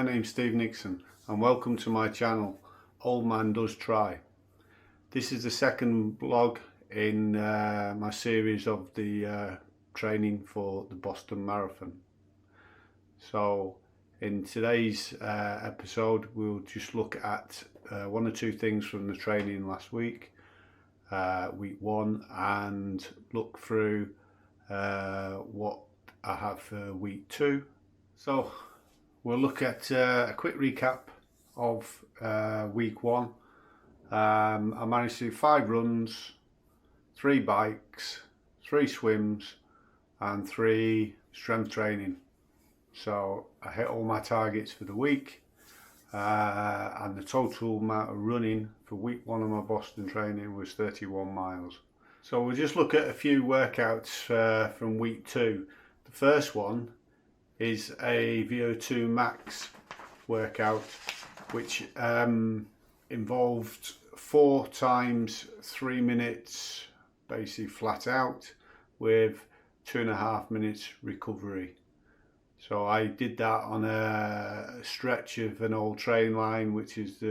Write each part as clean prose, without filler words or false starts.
my name's Steve Nixon and welcome to my channel, Old Man Does Try. This is the second vlog in my series of the training for the Boston Marathon. So in today's episode we'll just look at one or two things from the training last week, week one, and look through what I have for week two. So we'll look at a quick recap of week one. I managed to do 5 runs, 3 bikes, 3 swims and 3 strength training. So I hit all my targets for the week, and the total amount of running for week one of my Boston training was 31 miles. So we'll just look at a few workouts from week two. The first one is a VO2 max workout, which involved 4 times 3 minutes basically flat out with 2.5 minutes recovery. So I did that on a stretch of an old train line which is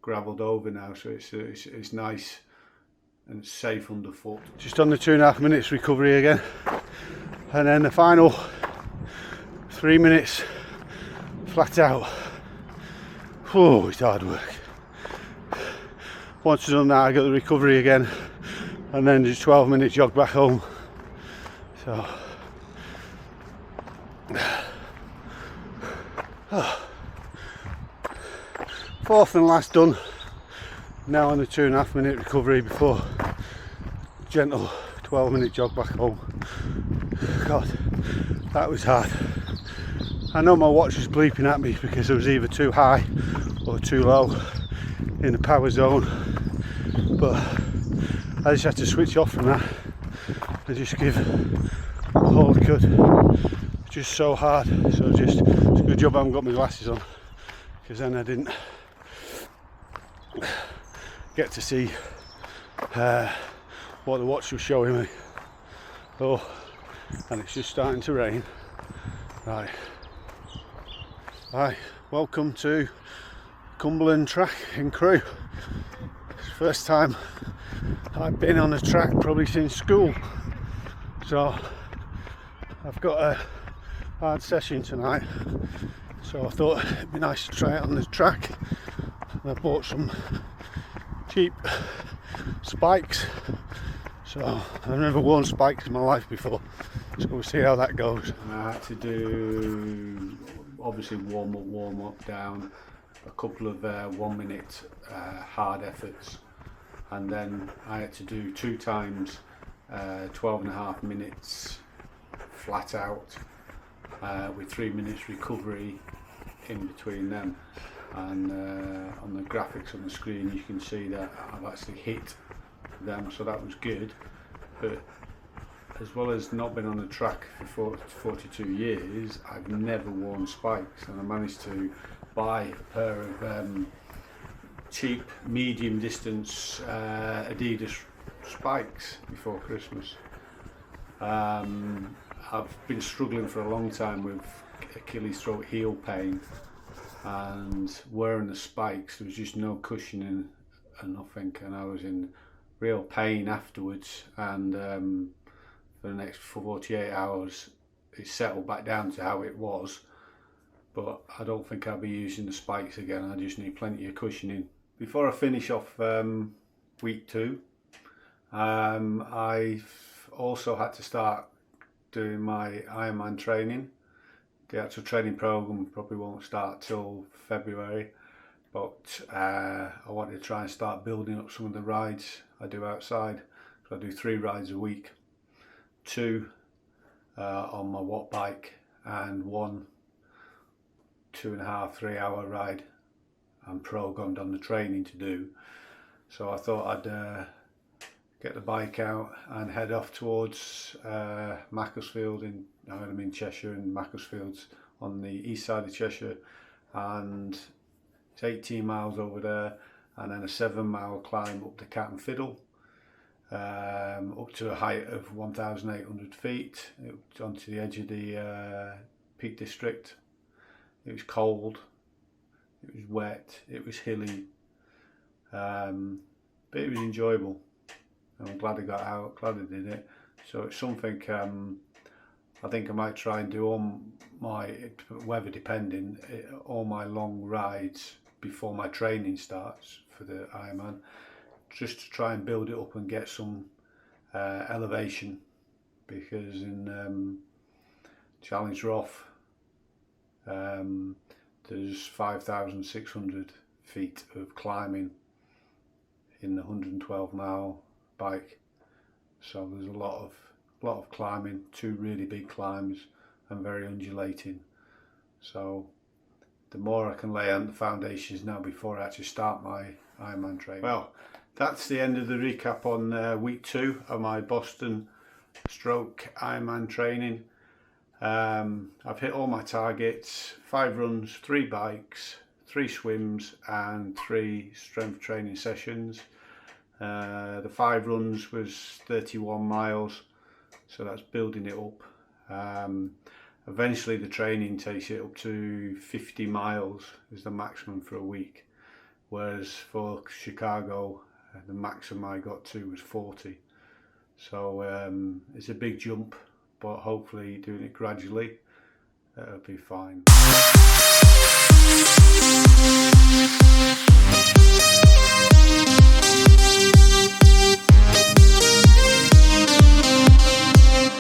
gravelled over now, so it's nice and safe underfoot. Just on the 2.5 minutes recovery again, and then the final 3 minutes flat out. Oh, it's hard work. Once I've done that I got the recovery again, and then just 12 minutes jog back home. So fourth and last done. Now on the 2.5 minute recovery before gentle 12-minute jog back home. God, that was hard. I know my watch was bleeping at me because it was either too high or too low in the power zone, but I just had to switch off from that and just give a whole cut. Just so hard. So it's a good job I haven't got my glasses on, because then I didn't get to see what the watch was showing me. Oh, and it's just starting to rain. Right. Hi, welcome to Cumberland Track in Crewe. It's the first time I've been on a track probably since school. So I've got a hard session tonight, so I thought it'd be nice to try it on the track, and I bought some cheap spikes. So I've never worn spikes in my life before, so we'll see how that goes. And I had to do obviously warm up down, a couple of 1 minute hard efforts, and then I had to do 2 times 12.5 minutes flat out with 3 minutes recovery in between them. And on the graphics on the screen you can see that I've actually hit them, so that was good. But as well as not been on the track for 42 years, I've never worn spikes, and I managed to buy a pair of cheap medium distance Adidas spikes before Christmas. I've been struggling for a long time with Achilles throat heel pain, and wearing the spikes there was just no cushioning and nothing, and I was in real pain afterwards, and for the next 48 hours it settled back down to how it was, but I don't think I'll be using the spikes again. I just need plenty of cushioning. Before I finish off week two, I've also had to start doing my Ironman training. The actual training program probably won't start till February, but I wanted to try and start building up some of the rides I do outside. So I do 3 rides a week, 2 on my watt bike, and 1 2.5-3 hour ride I'm programmed on the training to do. So I thought I'd get the bike out and head off towards Macclesfield I'm in Cheshire, and Macclesfield's on the east side of Cheshire, and it's 18 miles over there, and then a 7-mile climb up to Cat and Fiddle, up to a height of 1,800 feet onto the edge of the Peak District It was cold, it was wet, it was hilly, but it was enjoyable. I'm glad I got out, glad I did it. So it's something I think I might try and do all my, weather depending, all my long rides before my training starts for the Ironman, just to try and build it up and get some elevation, because in Challenge Roth there's 5,600 feet of climbing in the 112-mile bike, so there's a lot of climbing, 2 really big climbs and very undulating. So the more I can lay on the foundations now before I actually start my Ironman training. Well, that's the end of the recap on week 2 of my Boston stroke Ironman training. I've hit all my targets: 5 runs, 3 bikes, 3 swims and 3 strength training sessions. The 5 runs was 31 miles, so that's building it up. Eventually the training takes it up to 50 miles is the maximum for a week, whereas for Chicago the maximum I got to was 40. So it's a big jump, but hopefully doing it gradually, it'll be fine.